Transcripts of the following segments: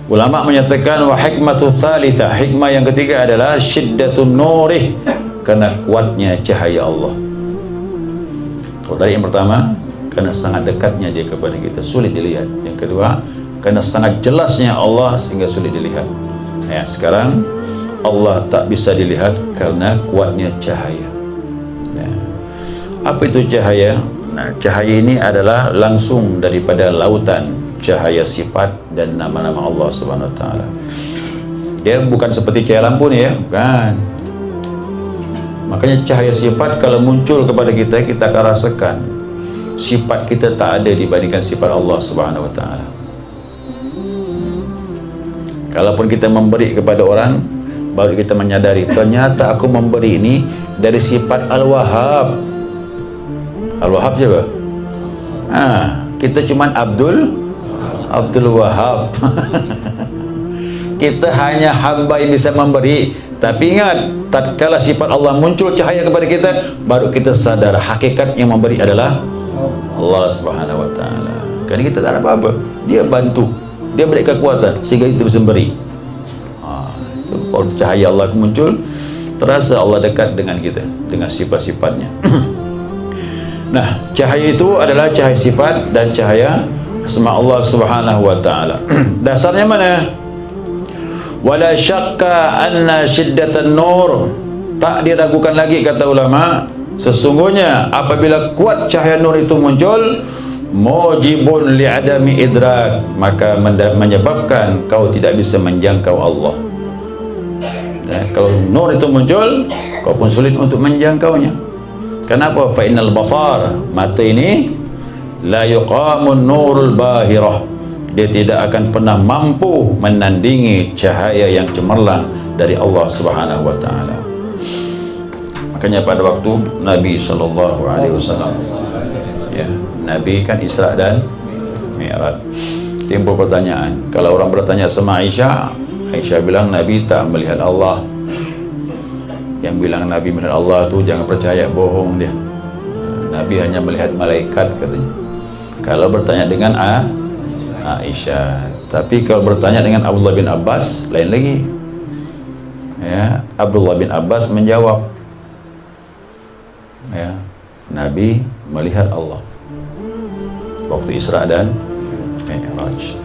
Ulama menyatakan wa hikmatu tsalitsah, hikmah yang ketiga adalah syiddatun nurih, karena kuatnya cahaya Allah. Kalau tadi yang pertama, karena sangat dekatnya dia kepada kita, sulit dilihat. Yang kedua, karena sangat jelasnya Allah sehingga sulit dilihat. Ya, sekarang Allah tak bisa dilihat karena kuatnya cahaya. Ya. Apa itu cahaya? Nah, cahaya ini adalah langsung daripada lautan, cahaya sifat dan nama-nama Allah Subhanahu wa taala. Dia bukan seperti cahaya lampu nih ya, bukan. Makanya cahaya sifat kalau muncul kepada kita, kita akan rasakan sifat kita tak ada dibandingkan sifat Allah Subhanahu wa taala. Kalaupun kita memberi kepada orang, baru kita menyadari ternyata aku memberi ini dari sifat Al-Wahhab. Al-Wahhab siapa? Kita cuman Abdul Wahhab. Kita hanya hamba yang bisa memberi. Tapi ingat, tatkala sifat Allah muncul cahaya kepada kita, baru kita sadar hakikat yang memberi adalah Allah Subhanahu wa taala. Kerana kita tak ada apa-apa, dia bantu, dia beri kekuatan sehingga kita bisa memberi. Itu kalau cahaya Allah muncul, terasa Allah dekat dengan kita dengan sifat-sifatnya. Nah, cahaya itu adalah cahaya sifat dan cahaya asma Allah Subhanahu wa taala. Dasarnya mana? Wala syakka anna syiddatan nur, tak diragukan lagi kata ulama, sesungguhnya apabila kuat cahaya nur itu muncul, mujibun li'adami idrak, maka menyebabkan kau tidak bisa menjangkau Allah. Kalau nur itu muncul, kau pun sulit untuk menjangkaunya. Kenapa? Fa innal basar, mata ini la yuqamun nurul bahirah, dia tidak akan pernah mampu menandingi cahaya yang cemerlang dari Allah Subhanahu wa taala. Makanya pada waktu Nabi sallallahu alaihi wasallam, ya, Nabi kan Isra dan Mi'raj, timbul pertanyaan. Kalau orang bertanya sama Aisyah, Aisyah bilang Nabi tak melihat Allah. Yang bilang Nabi melihat Allah tu jangan percaya, bohong dia. Nabi hanya melihat malaikat katanya. Kalau bertanya dengan Aisyah. Tapi kalau bertanya dengan Abdullah bin Abbas, lain lagi. Ya, Abdullah bin Abbas menjawab, ya, Nabi melihat Allah waktu Isra dan Mi'raj.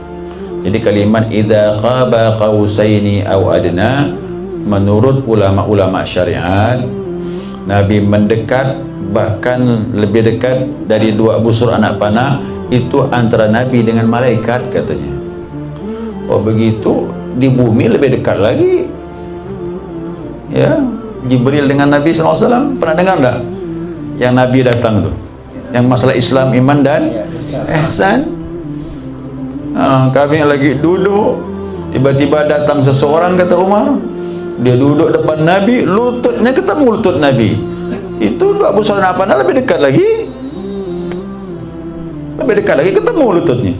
Jadi kalimat idza qaba qausaini aw adna, menurut ulama-ulama syariat, Nabi mendekat, bahkan lebih dekat dari dua busur anak panah, itu antara Nabi dengan malaikat katanya. Kalau begitu di bumi lebih dekat lagi. Ya, Jibril dengan Nabi SAW, pernah dengar tak yang Nabi datang tu, yang masalah Islam, iman dan ihsan? Kami lagi duduk, tiba-tiba datang seseorang, kata Umar, dia duduk depan Nabi, lututnya ketemu lutut Nabi. Itu dua busur anak panah lebih dekat lagi. Lebih dekat lagi, ketemu lututnya.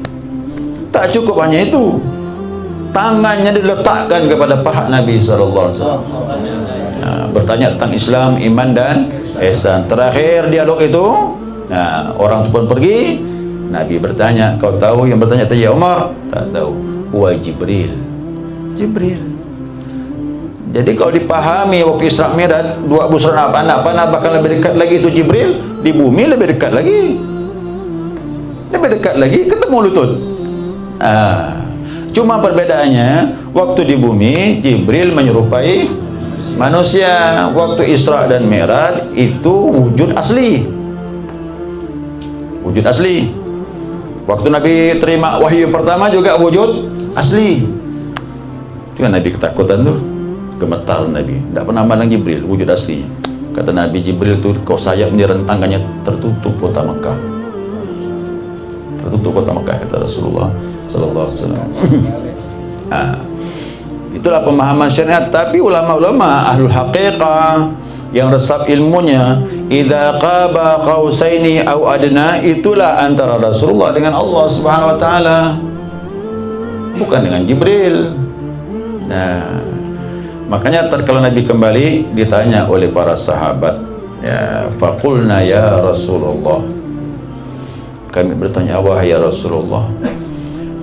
Tak cukup hanya itu, tangannya diletakkan kepada paha Nabi SAW. Bertanya tentang Islam, iman dan ihsan. Terakhir dialog itu, orang itu pun pergi. Nabi bertanya, kau tahu yang bertanya tadi ya Umar? Tak tahu. Wa Jibril. Jadi kalau dipahami waktu Isra Mi'raj, dua busur anak panah bahkan lebih dekat lagi itu Jibril, di bumi lebih dekat lagi. Lebih dekat lagi, ketemu lutut. Cuma perbedaannya, waktu di bumi Jibril menyerupai manusia, waktu Isra dan Mi'raj itu wujud asli. Wujud asli. Waktu Nabi terima wahyu pertama juga wujud asli. Itu kan Nabi ketakutan tuh, gemetar Nabi, tidak pernah pandang Jibril, wujud aslinya. Kata Nabi, Jibril itu kau sayap di rentangkannya tertutup kota Mekah. Tertutup kota Mekah, kata Rasulullah sallallahu alaihi wasallam. Itulah pemahaman syariat. Tapi ulama-ulama ahlul haqiqah yang resap ilmunya, idza qaba qausaini au adna, itulah antara Rasulullah dengan Allah Subhanahu wa taala, bukan dengan Jibril. Makanya tatkala Nabi kembali ditanya oleh para sahabat, ya, faqulna ya Rasulullah, kami bertanya, wahai ya Rasulullah,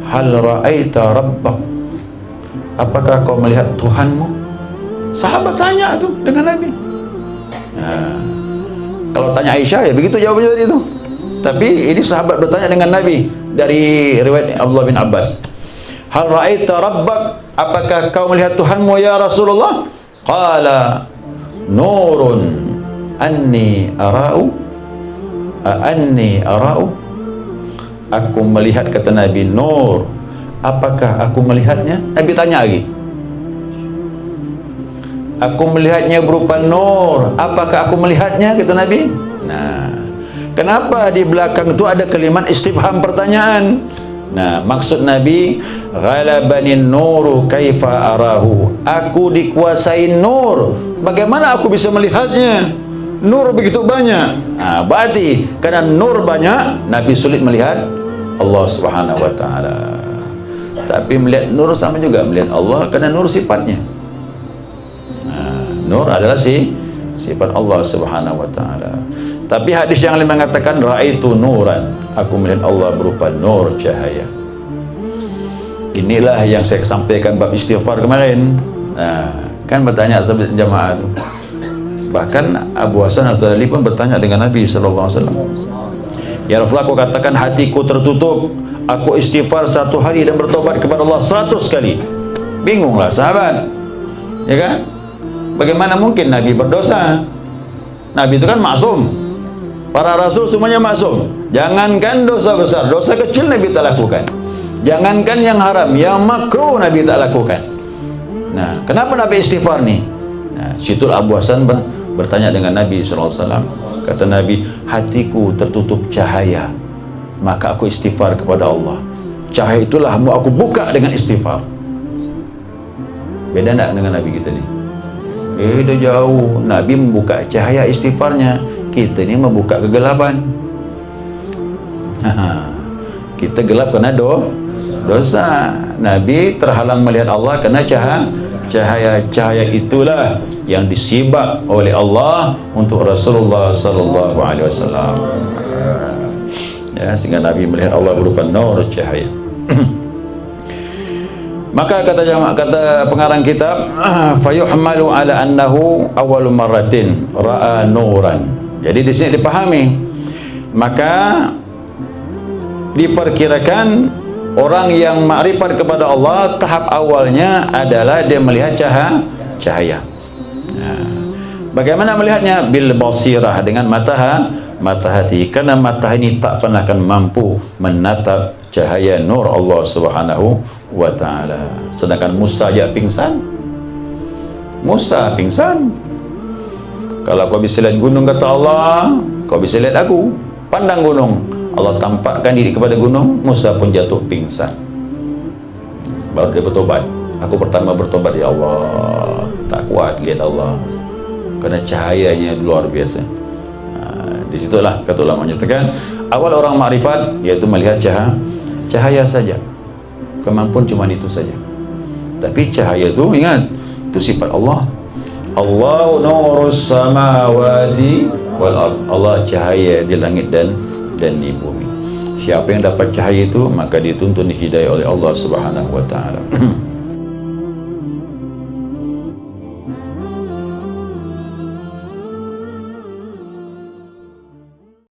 hal ra'aita rabbak, apakah kau melihat Tuhanmu? Sahabat tanya tu dengan Nabi. Kalau tanya Aisyah, ya begitu jawabannya tadi tu. Tapi ini sahabat bertanya dengan Nabi. Dari riwayat Abdullah bin Abbas, hal ra'aita rabbak, apakah kau melihat Tuhanmu ya Rasulullah? Qala nurun anni ara'u aku melihat, kata Nabi, nur, apakah aku melihatnya? Nabi tanya lagi, aku melihatnya berupa nur, apakah aku melihatnya? Kata Nabi. Nah, kenapa di belakang itu ada kalimat istifham, pertanyaan? Nah, maksud Nabi, ghalabani nuru kaifa arahu, aku dikuasai nur, bagaimana aku bisa melihatnya? Nur begitu banyak. Nah, berarti karena nur banyak, Nabi sulit melihat Allah Subhanahu wa taala. Tapi melihat nur sama juga melihat Allah, karena nur sifatnya. Nah, nur adalah sifat Allah Subhanahu wa taala. Tapi hadis yang lain mengatakan raaitu nuran, aku melihat Allah berupa nur, cahaya. Inilah yang saya sampaikan bab istighfar kemarin. Nah, kan bertanya sahabat jamaah itu. Bahkan Abu Hasan Al-Ghazali pun bertanya dengan Nabi sallallahu alaihi wasallam, ya Rasulullah, aku katakan hatiku tertutup, aku istighfar 1 hari dan bertobat kepada Allah 100 kali. Bingunglah sahabat, ya kan? Bagaimana mungkin Nabi berdosa? Nabi itu kan maksum, para rasul semuanya maksum. Jangankan dosa besar, dosa kecil Nabi tak lakukan. Jangankan yang haram, yang makruh Nabi tak lakukan. Nah, kenapa Nabi istighfar nih? Nah, situlah Abu Hasan bertanya dengan Nabi SAW. Kata Nabi, hatiku tertutup cahaya, maka aku istighfar kepada Allah. Cahaya itulah mau aku buka dengan istighfar. Beda tak dengan Nabi kita ni? Dah jauh. Nabi membuka cahaya istighfarnya, kita ni membuka kegelapan. Kita gelap kerana dosa. Nabi terhalang melihat Allah kerana cahaya itulah yang disibak oleh Allah untuk Rasulullah sallallahu alaihi wasallam. Ya, sehingga Nabi melihat Allah berupa nur, cahaya. Maka kata pengarang kitab, fayuhmalu ala annahu awwalu marratin ra'a nuran. Jadi di sini dipahami, maka diperkirakan orang yang makrifat kepada Allah tahap awalnya adalah dia melihat cahaya. Bagaimana melihatnya? Bil basirah, dengan mata hati. Karena mata ini tak pernah akan mampu menatap cahaya nur Allah Subhanahu wa taala. Sedangkan Musa aja pingsan. Kalau kau bisa lihat gunung, kata Allah, kau bisa lihat aku. Pandang gunung, Allah tampakkan diri kepada gunung, Musa pun jatuh pingsan. Baru dia bertobat. Aku pertama bertobat, ya Allah, tak kuat lihat Allah, kerana cahayanya luar biasa. Disitulah kata ulama menyatakan awal orang makrifat yaitu melihat cahaya saja. Kemampuan cuma itu saja. Tapi cahaya itu, ingat, itu sifat Allah. Allahu nurus samawati wal ard. Allah cahaya di langit dan di bumi. Siapa yang dapat cahaya itu, maka dituntun hidayah oleh Allah Subhanahu wa taala.